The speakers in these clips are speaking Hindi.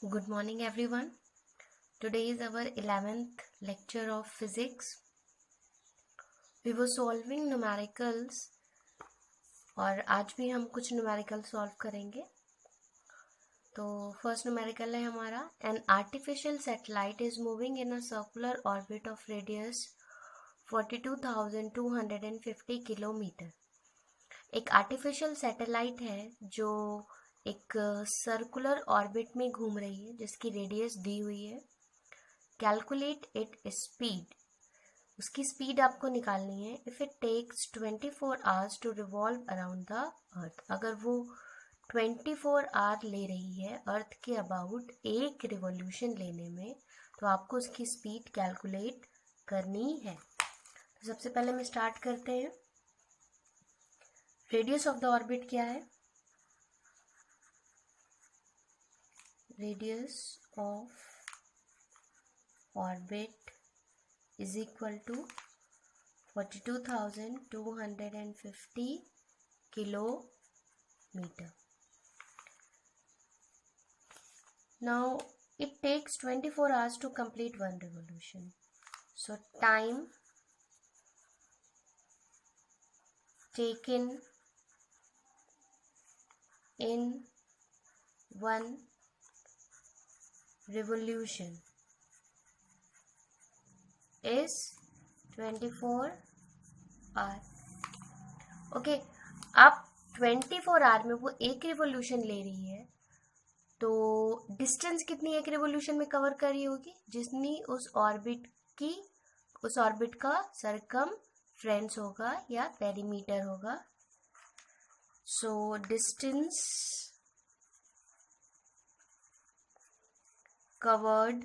Good morning everyone. Today is our 11th lecture of physics. We were solving numericals और आज भी हम कुछ न्यूमेरिकल सॉल्व करेंगे. तो फर्स्ट न्यूमेरिकल है हमारा an artificial satellite is moving in a circular orbit of radius 42,250 kilometre. एक आर्टिफिशियल सैटेलाइट है जो एक सर्कुलर ऑर्बिट में घूम रही है जिसकी रेडियस दी हुई है. Calculate it speed. उसकी स्पीड आपको निकालनी है. If it takes 24 hours to revolve around the earth. अगर वो 24 आवर ले रही है अर्थ के अबाउट एक रिवॉल्यूशन लेने में, तो आपको उसकी स्पीड कैलकुलेट करनी है. तो सबसे पहले हम स्टार्ट करते हैं. रेडियस ऑफ द ऑर्बिट क्या है? Radius of orbit is equal to 42,250 kilometer. Now it takes 24 hours to complete one revolution. So time taken in one revolution is 24 hour. Okay, अब 24 आवर में वो एक रिवोल्यूशन ले रही है, तो डिस्टेंस कितनी एक रिवोल्यूशन में कवर कर रही होगी? जितनी उस ऑर्बिट का सरकमफ्रेंस होगा या पेरीमीटर होगा. So distance covered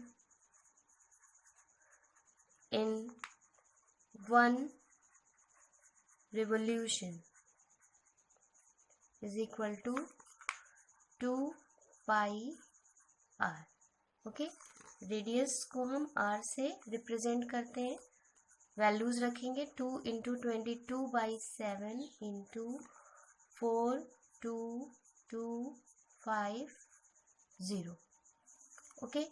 in one revolution is equal to 2 pi r. Okay, radius को हम r से रिप्रेजेंट करते हैं. वैल्यूज रखेंगे 2 इंटू 22/7 इंटू 42250. ओके,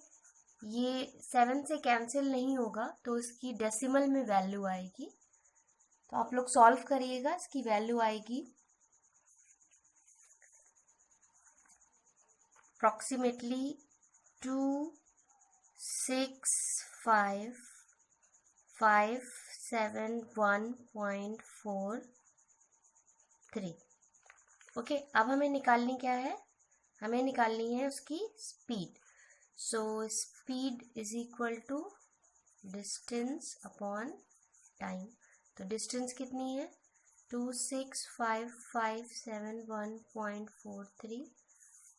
ये 7 से कैंसिल नहीं होगा तो इसकी डेसिमल में वैल्यू आएगी. तो आप लोग सॉल्व करिएगा. इसकी वैल्यू आएगी अप्रॉक्सीमेटली 26571.43. ओके, अब हमें निकालनी क्या है? हमें निकालनी है उसकी speed. So speed is equal to distance upon time. तो distance कितनी है? 265,571.43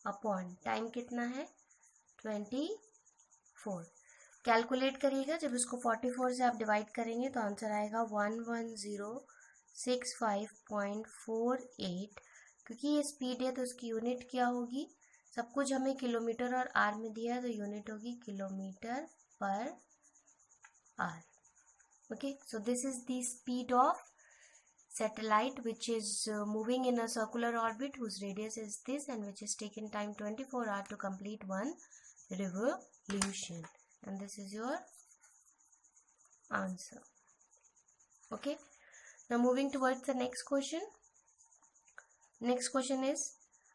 अपॉन टाइम कितना है? 24. कैलकुलेट करिएगा. जब इसको 44 से आप डिवाइड करेंगे तो आंसर आएगा 11065.48. क्योंकि ये स्पीड है तो उसकी यूनिट क्या होगी? सब कुछ हमें किलोमीटर और आर में दिया है, तो यूनिट होगी kilometre per hour. Okay, so this is the speed of satellite which is moving in a circular orbit whose radius is this and which is taken time 24 hours to complete one revolution, and this is your answer. Okay, now moving towards the next question. Next question is,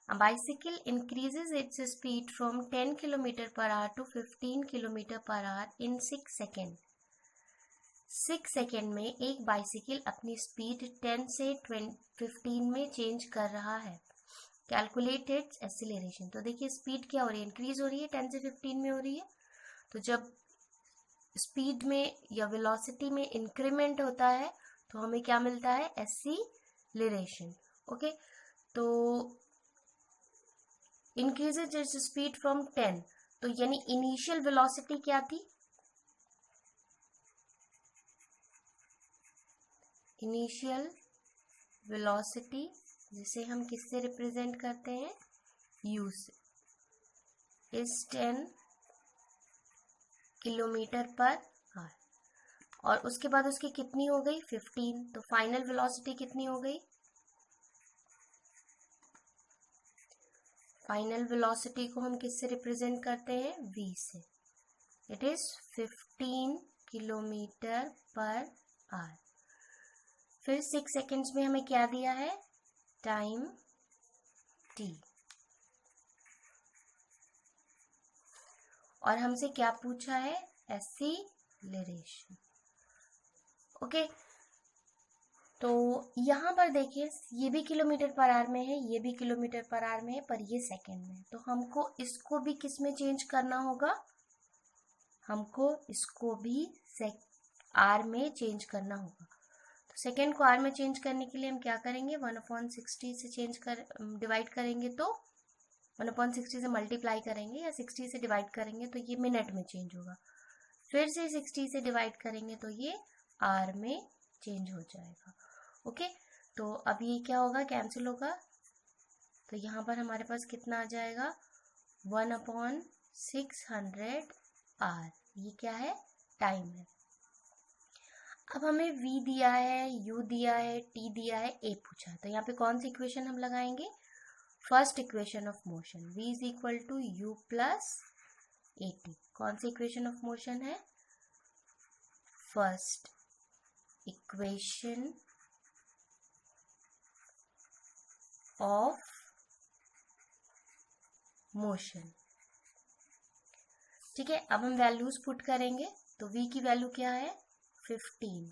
a bicycle increases its speed from 10 km per hour to 15 km per hour in 6 seconds. 6 second में एक बाइसिकल अपनी स्पीड 10 से 15 में चेंज कर रहा है. Calculate its acceleration. तो देखिए स्पीड क्या हो रही है? इंक्रीज हो रही है, 10 से 15 में हो रही है. तो जब स्पीड में या वेलोसिटी में इंक्रीमेंट होता है तो हमें क्या मिलता है? एक्सीलरेशन. ओके, तो increases its speed from 10, तो यानी इनिशियल वेलोसिटी क्या थी? इनिशियल वेलोसिटी जिसे हम किससे रिप्रेजेंट करते हैं? u से, इज 10 किलोमीटर पर आवर. और उसके बाद उसकी कितनी हो गई? 15. तो फाइनल वेलोसिटी कितनी हो गई? फाइनल वेलोसिटी को हम किससे रिप्रेजेंट करते हैं? v से। It is 15 kilometre per hour. फिर 6 सेकेंड्स में हमें क्या दिया है? Time t। और हमसे क्या पूछा है? एक्सीलरेशन। ओके, तो यहाँ पर देखिए ये भी किलोमीटर पर आवर में है, ये भी किलोमीटर पर आवर में है, पर ये सेकेंड में। तो हमको इसको भी किस में चेंज करना होगा? हमको इसको भी आर में चेंज करना होगा। तो सेकेंड को आर में चेंज करने के लिए हम क्या करेंगे? 1/60 से डिवाइड करेंगे तो 1/60 से मल्टीप्लाई करेंगे या 60 से डिवाइड करेंगे तो ये मिनट में चेंज होगा। फिर से 60 से डिवाइड करेंगे तो ये आर में चेंज हो जाएगा। ओके, तो अब ये क्या होगा? कैंसिल होगा। तो यहाँ पर हमारे पास कितना आ जाएगा? 1/600 आर। ये क्या है? टाइम है। अब हमें v दिया है, u दिया है, t दिया है, a पूछा है। तो यहाँ पे कौन सी इक्वेशन हम लगाएंगे? First equation of motion, v is equal to u plus at। कौन सी इक्वेशन ऑफ मोशन है? First equation of motion. ठीक है, अब हम वैल्यूज पुट करेंगे। तो v की वैल्यू क्या है? 15।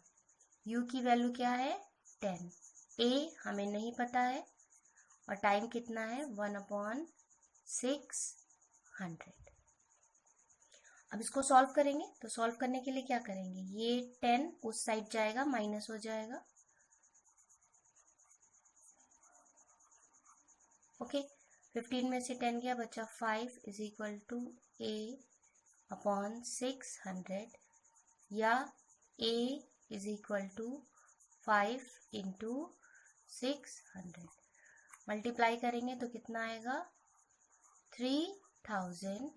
u की वैल्यू क्या है? 10। a हमें नहीं पता है और टाइम कितना है? 1/600। अब इसको सॉल्व करेंगे। तो सॉल्व करने के लिए क्या करेंगे? ये 10 उस साइड जाएगा, माइनस हो जाएगा। ओके, 15 में से 10 गया, बचा 5 इज इक्वल टू a/600 या a is equal to 5 into 600। Multiply करेंगे तो कितना आएगा? 3000।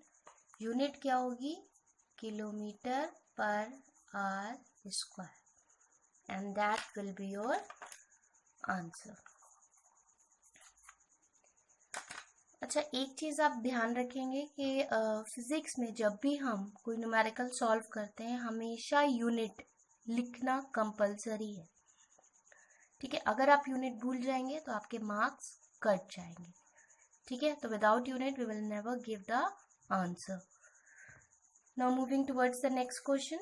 यूनिट क्या होगी? Kilometre per hour square. And that will be your answer. अच्छा, एक चीज आप ध्यान रखेंगे कि फिजिक्स में जब भी हम कोई न्यूमेरिकल सॉल्व करते हैं हमेशा यूनिट लिखना कंपलसरी है। ठीक है, अगर आप यूनिट भूल जाएंगे तो आपके मार्क्स कट जाएंगे। ठीक है, तो without unit we will never give the answer. Now moving towards the next question.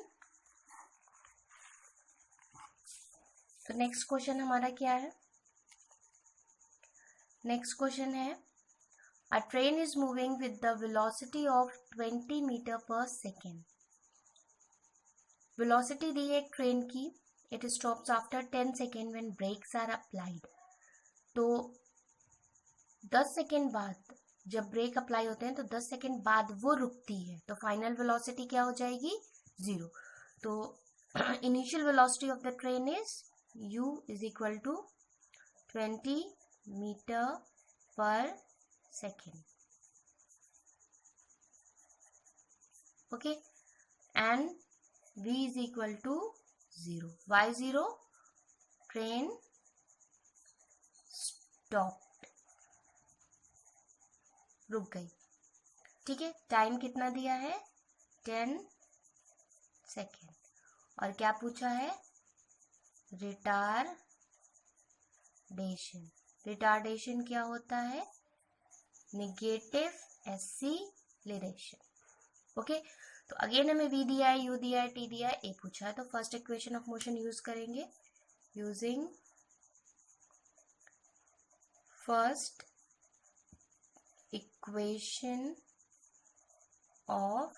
तो नेक्स्ट क्वेश्चन हमारा क्या है? नेक्स्ट क्वेश्चन है A train is moving with the velocity of 20 meter per second. Velocity दी है एक ट्रेन की। It stops after 10 seconds when brakes are applied. तो 10 सेकेंड बाद जब ब्रेक अप्लाई होते हैं तो 10 सेकेंड बाद वो रुकती है, तो फाइनल वेलोसिटी क्या हो जाएगी? 0। तो initial velocity of the train is u is equal to 20 metre पर second. Okay, and v is equal to 0। why 0? Train stop, रुक गई। ठीक है, टाइम कितना दिया है? 10 सेकेंड। और क्या पूछा है? रिटार्डेशन। रिटार्डेशन क्या होता है? Negative acceleration. ओके, तो अगेन हमें v दिया है, u दिया है, t दिया है, a पूछा है। तो first equation of motion use करेंगे। Using first equation of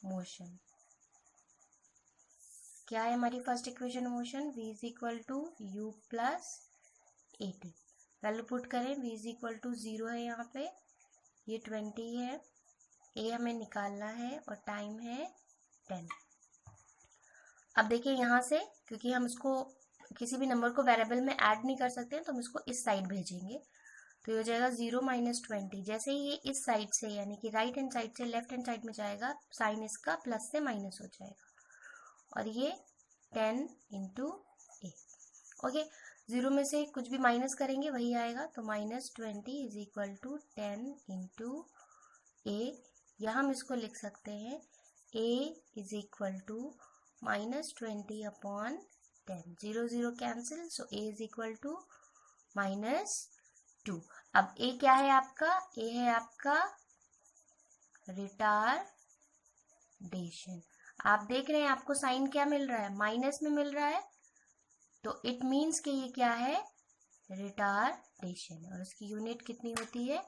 motion. क्या है हमारी first equation of motion? v is equal to u plus at। Value put करें। v इज इक्वल टू 0 है, यहाँ पे ये 20 है, a हमें निकालना है और टाइम है 10। अब देखिए यहाँ से, क्योंकि हम इसको किसी भी नंबर को वेरिएबल में ऐड नहीं कर सकते हैं तो हम इसको इस साइड भेजेंगे। तो ये हो जाएगा 0 माइनस 20। जैसे ही ये इस साइड से यानी कि राइट हैंड साइड से लेफ्ट हैंड साइड में जाएगा, साइन इसका प्लस से माइनस हो जाएगा और ये 10 इंटू ए। ओके, 0 में से कुछ भी माइनस करेंगे वही आएगा, तो -20 is equal to 10 into a, या हम इसको लिख सकते हैं a is equal to -20 upon 10, 0 0 cancel, so a is equal to -2। अब a क्या है आपका? a है आपका रिटार्डेशन। आप देख रहे हैं आपको साइन क्या मिल रहा है? माइनस में मिल रहा है, तो इट मीन्स कि ये क्या है? रिटार्डेशन। और उसकी यूनिट कितनी होती है?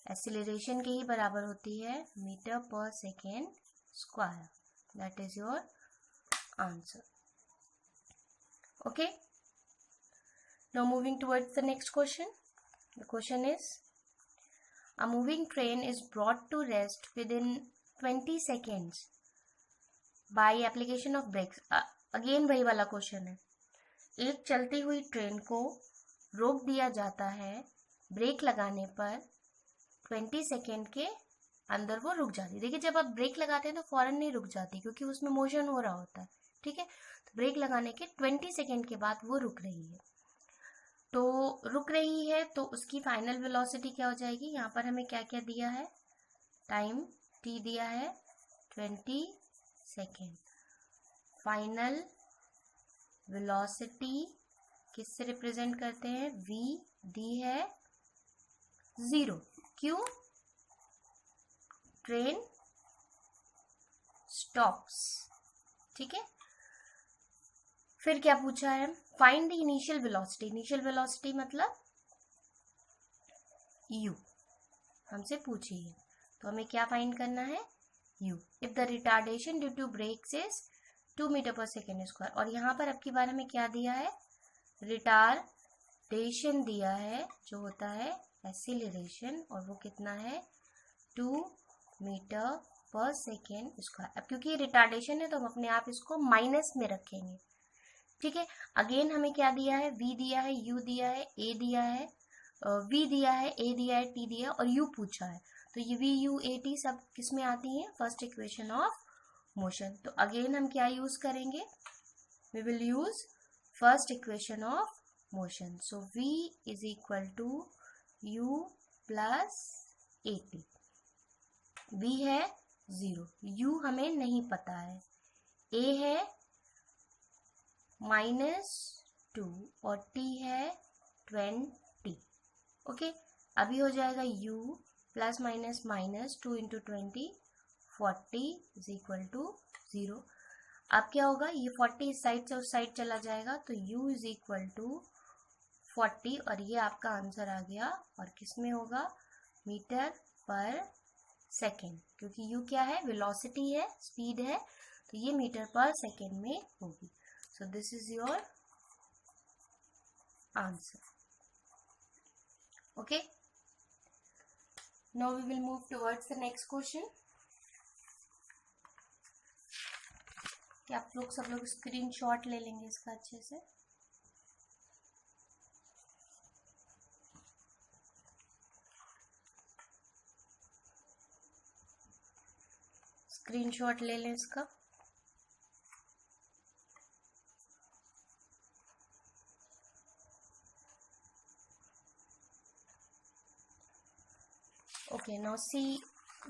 एक्सीलरेशन के ही बराबर होती है, मीटर पर second square. That is your answer. Okay, now moving towards the next question. The question is, a moving train is brought to rest within 20 seconds by application of brakes. Again वही वाला क्वेश्चन है. एक चलती हुई ट्रेन को रोक दिया जाता है ब्रेक लगाने पर 20 सेकेंड के अंदर वो रुक जाती है. देखिए, जब आप ब्रेक लगाते हैं तो फौरन नहीं रुक जाती, क्योंकि उसमें मोशन हो रहा होता है. ठीक है, तो ब्रेक लगाने के 20 सेकेंड के बाद वो रुक रही है. तो रुक रही है तो उसकी फाइनल वेलोसिटी क्या हो जाएगी? यहाँ पर हमें क्या क्या दिया है? टाइम t दिया है 20 सेकेंड. फाइनल वेलोसिटी किससे रिप्रेजेंट करते हैं? v दी है 0. क्यों? Train stops. ठीक है, फिर क्या पूछा है? Find the initial velocity. Initial velocity मतलब u हमसे पूछी है, तो हमें क्या फाइंड करना है? u. If the retardation due to brakes is 2 metre पर सेकेंड स्क्वायर. और यहाँ पर अब की बार हमें क्या दिया है? रिटार्डेशन दिया है, जो होता है एक्सीलरेशन, और वो कितना है? 2 मीटर पर सेकेंड स्क्वायर. अब क्योंकि रिटार्डेशन है तो हम अपने आप इसको माइनस में रखेंगे. ठीक है, अगेन हमें क्या दिया है? v दिया है, u दिया है, a दिया है, v दिया है, a दिया है, t दिया है, और u पूछा है. तो ये v, u, a, t सब किस में आती हैं? First equation of motion. तो अगेन हम क्या यूज करेंगे? We will use first equation of motion. So v is equal to u plus a t. v है 0, u हमें नहीं पता है, a है -2 और t है 20. ओके, अभी हो जाएगा u plus minus -2 into 20, 40 is equal to 0. अब क्या होगा? ये 40 इस साइड से उस साइड चला जाएगा, तो u इज इक्वल टू 40, और ये आपका आंसर आ गया. और किस में होगा? मीटर पर सेकेंड, क्योंकि u क्या है? वेलोसिटी है, स्पीड है, तो ये मीटर पर सेकेंड में होगी. So this is your answer. Okay. Now we will move towards the next question. क्या आप लोग सब लोग स्क्रीनशॉट ले लेंगे इसका अच्छे से? स्क्रीनशॉट ले लें इसका. Okay, now see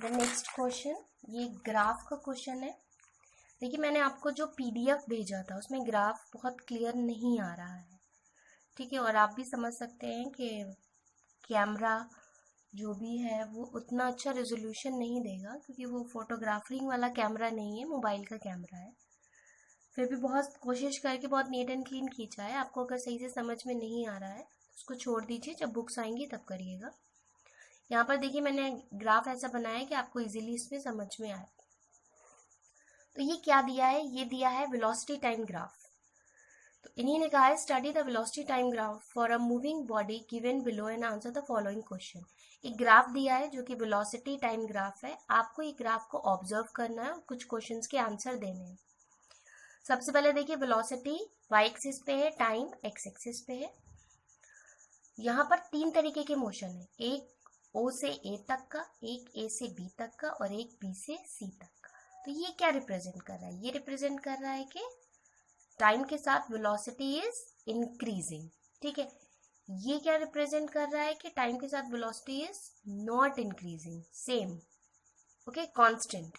the next question. ये ग्राफ का क्वेश्चन है. देखिए, मैंने आपको जो पीडीएफ भेजा था उसमें ग्राफ बहुत क्लियर नहीं आ रहा है. ठीक है, और आप भी समझ सकते हैं कि कैमरा जो भी है वो उतना अच्छा रेजोल्यूशन नहीं देगा, क्योंकि वो फोटोग्राफरिंग वाला कैमरा नहीं है, मोबाइल का कैमरा है. फिर भी बहुत कोशिश करके बहुत नीट एंड क्लीन खींचा है. आपको अगर सही से समझ में नहीं आ रहा है तो उसको छोड़ दीजिए, जब बुक्स आएंगी तब करिएगा. यहाँ पर देखिए, मैंने ग्राफ ऐसा बनाया है कि आपको इजीली इसमें समझ में आए. तो ये क्या दिया है? ये दिया है वेलोसिटी टाइम ग्राफ. तो इन्हीं ने कहा है study the velocity time graph for a moving body given below and answer the following question. एक ग्राफ दिया है जो कि वेलोसिटी टाइम ग्राफ है. आपको ये ग्राफ को ऑब्जर्व करना है और कुछ क्वेश्चंस के आंसर देने हैं. सबसे पहले देखिए, वेलोसिटी y एक्सिस पे है, टाइम x एक्सिस पे है. यहाँ पर 3 तरीके के मोशन है. एक O से A तक का, एक A से B तक का, और एक B से C तक का. तो ये क्या रिप्रेजेंट कर रहा है? ये रिप्रेजेंट कर रहा है कि टाइम के साथ वेलोसिटी इज इंक्रीजिंग, ठीक है। ये क्या रिप्रेजेंट कर रहा है कि टाइम के साथ velocity is not increasing, same, okay, constant.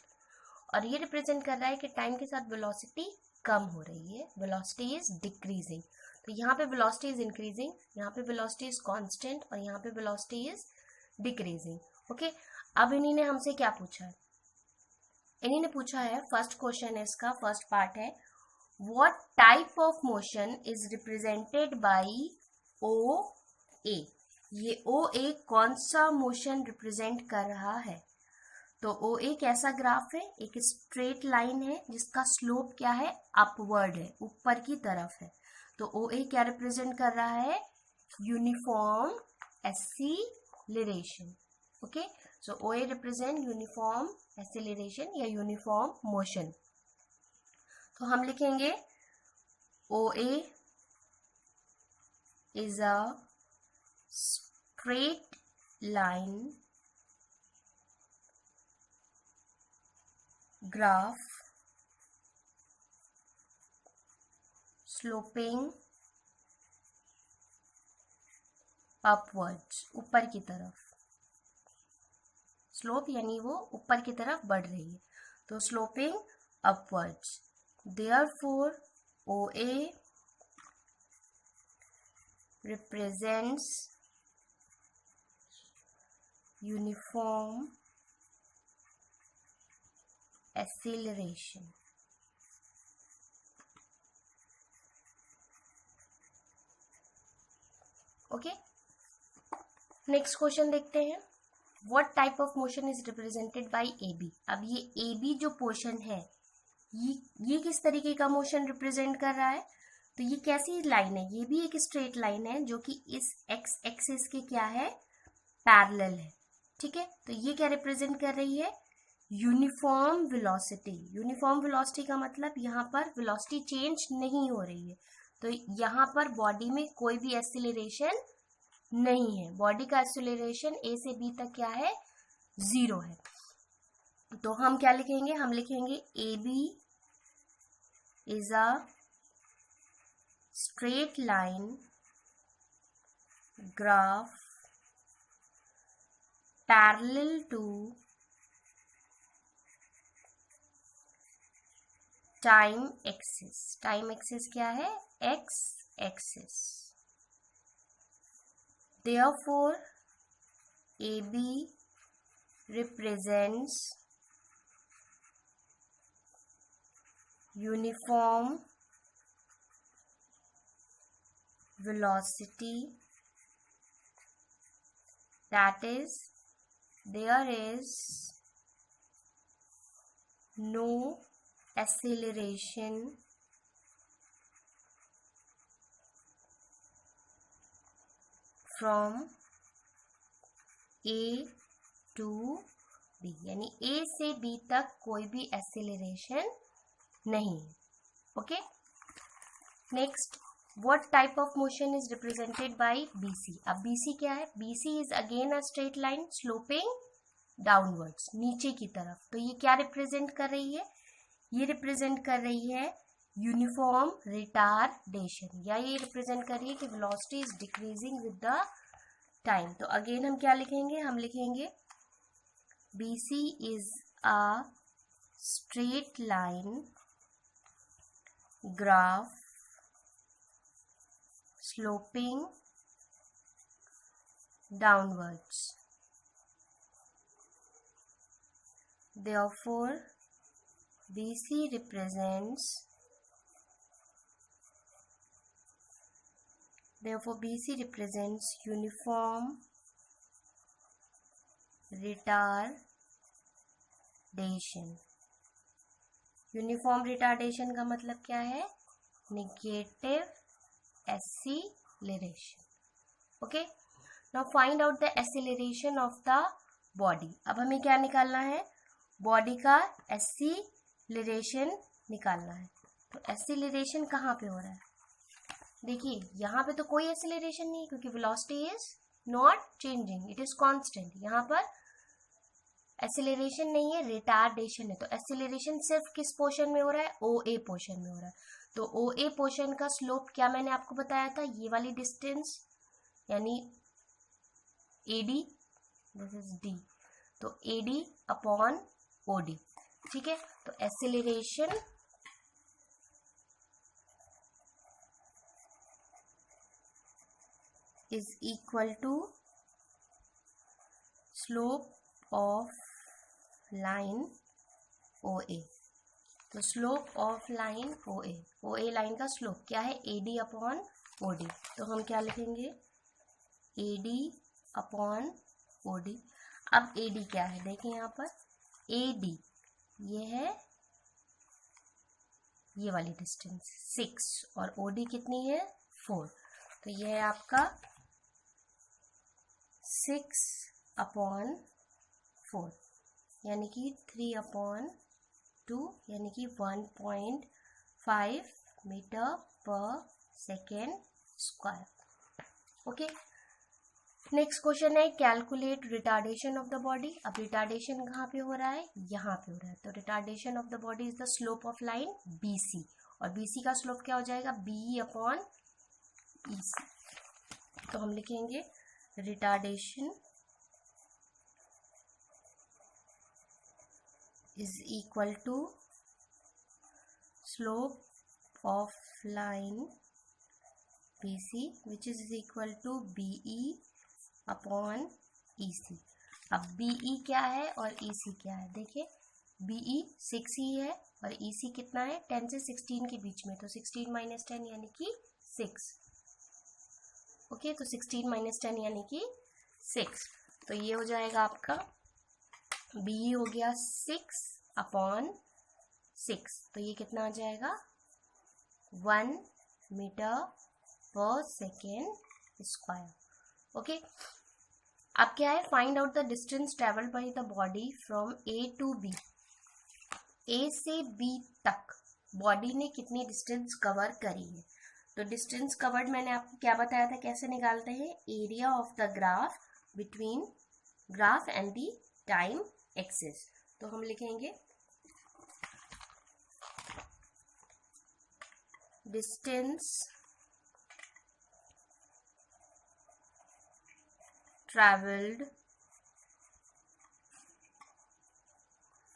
और ये रिप्रेजेंट कर रहा है कि टाइम के साथ वेलोसिटी कम हो रही है, वेलोसिटी इज डिक्रीजिंग। तो यहाँ पे वेलोसिटी इज इंक्रीजिंग, यहाँ पे वेलोसिटी इज कांस्टेंट और यहाँ पे वेलोसिटी इज डिक्रीजिंग, ओके। अब इन्हीं ने हमसे क्या पूछा है, इन्हीं ने पूछा है, फर्स्ट क्वेश्चन है इसका, फर्स्ट पार्ट है, what type of motion is represented by O A. ये ओ ए कौन सा मोशन रिप्रेजेंट कर रहा है। तो ओ ए कैसा ग्राफ है, एक स्ट्रेट लाइन है जिसका स्लोप क्या है, अपवर्ड है, ऊपर की तरफ है। तो ओ ए क्या रिप्रेजेंट कर रहा है, uniform acceleration, okay. So O A represent uniform acceleration या यूनिफॉर्म मोशन। तो हम लिखेंगे O A is a straight line graph sloping upwards, ऊपर की तरफ, स्लोप यानी वो ऊपर की तरफ बढ़ रही है, तो sloping upwards. therefore OA represents uniform acceleration, okay. Next question देखते हैं, what type of motion is represented bye AB। अब ये AB जो पोर्शन है, ये किस तरीके का मोशन रिप्रेजेंट कर रहा है, तो ये कैसी लाइन है, ये भी एक स्ट्रेट लाइन है जो कि इस एक्स एक्सिस के क्या है, पैरेलल है, ठीक है। तो ये क्या रिप्रेजेंट कर रही है, यूनिफॉर्म वेलोसिटी। यूनिफॉर्म वेलोसिटी का मतलब यहाँ पर वेलोसिटी चेंज नहीं हो रही है, तो यहाँ पर बॉडी में कोई भी एक्सीलरेशन नहीं है, बॉडी का एक्सीलरेशन ए से बी तक क्या है, 0 है। तो हम क्या लिखेंगे, हम लिखेंगे A B is a straight line graph parallel to time axis. Time axis क्या है, x axis. therefore AB represents uniform velocity, that is there is no acceleration from A to B, यानी A से B तक कोई भी एक्सीलरेशन नहीं, okay. Next, what type of motion is represented bye BC। अब BC क्या है, BC is again a straight line sloping downwards, नीचे की तरफ। तो ये क्या रिप्रेजेंट कर रही है, ये रिप्रेजेंट कर रही है यूनिफॉर्म रिटार्डेशन, या ये रिप्रेजेंट कर रही है कि velocity is decreasing with the time. तो अगेन हम क्या लिखेंगे, हम लिखेंगे BC is a straight line graph sloping downwards, therefore BC represents uniform retardation। Uniform retardation का मतलब क्या है, negative acceleration, okay. Now find out the acceleration of the body. अब हमें क्या निकालना है, बॉडी का एक्सीलरेशन निकालना है। तो एक्सीलरेशन कहाँ पे हो रहा है, देखिए यहाँ पे तो कोई एक्सीलरेशन नहीं है क्योंकि velocity is not changing, it is constant. यहाँ पर एक्सेलरेशन नहीं है, रिटार्डेशन है। तो एक्सेलरेशन सिर्फ किस पोर्शन में हो रहा है, OA पोर्शन में हो रहा है। तो OA पोर्शन का स्लोप क्या मैंने आपको बताया था, ये वाली डिस्टेंस यानी AD, दिस इज D, तो AD अपॉन OD, ठीक है। तो acceleration is equal to slope of line OA। तो slope of line OA line का स्लोप क्या है, AD अपॉन OD। तो हम क्या लिखेंगे, AD अपॉन OD। अब AD क्या है, देखिए यहाँ पर AD ये है ये वाली डिस्टेंस 6 और OD कितनी है 4। तो ये है आपका 6 अपॉन 4 यानी कि 3 अपॉन 2 यानी कि 1.5 मीटर पर second square. Okay, next question है calculate retardation of the body. अब रिटार्डेशन कहाँ पे हो रहा है, यहाँ पे हो रहा है। तो retardation of the body is the slope of line BC, और BC का स्लोप क्या हो जाएगा, BE अपॉन EC। तो हम लिखेंगे retardation is equal to slope of line BC which is equal to BE upon EC। अब BE क्या है और EC क्या है, देखिए BE 6 ही है और EC कितना है 10 से 16 के बीच में। तो 16 माइनस 10 यानी कि 6। ओके, तो 16 माइनस 10 यानी कि 6। तो ये हो जाएगा आपका BE हो गया 6 अपॉन 6। तो ये कितना आ जाएगा 1 मीटर पर सेकेंड स्क्वायर। ओके, अब क्या है, find out the distance travelled by the body from A to B। A से B तक बॉडी ने कितनी डिस्टेंस कवर करी है। तो डिस्टेंस कवर्ड मैंने आपको क्या बताया था, कैसे निकालते हैं, area of the graph between graph and the time axis. तो हम लिखेंगे distance traveled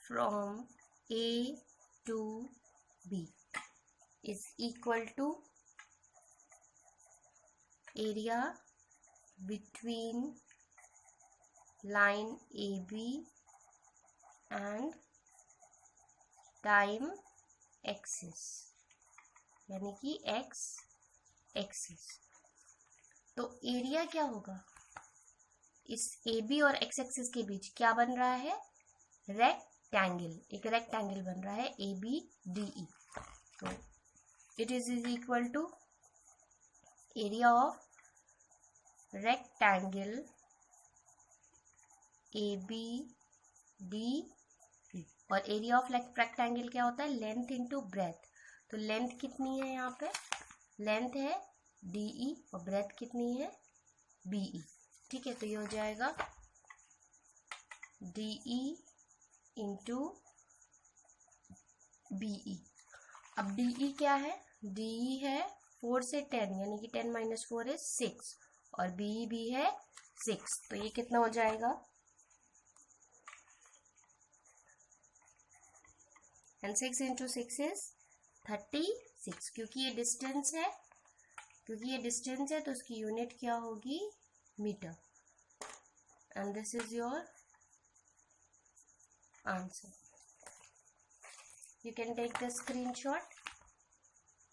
from A to B is equal to area between line AB and time axis यानी कि X एक्सिस। तो एरिया क्या होगा, इस AB और X एक्सिस के बीच क्या बन रहा है, रेक्टेंगल, एक रेक्टेंगल बन रहा है ABDE। तो it is equal to area of rectangle ABDE। और एरिया ऑफ रेक्टेंगल क्या होता है, लेंथ इंटू ब्रेथ। तो लेंथ कितनी है, यहाँ पे लेंथ है DE और ब्रेथ कितनी है BE। ठीक है, तो ये हो जाएगा DE इंटू BE। अब DE क्या है, DE है 4 से 10 यानी कि 10 माइनस 4 है 6 और BE भी है 6। तो ये कितना हो जाएगा, एंड 6 इंटू 6 इज 36। क्योंकि ये डिस्टेंस है तो उसकी यूनिट क्या होगी, metre. And this is your answer. You can take the screenshot.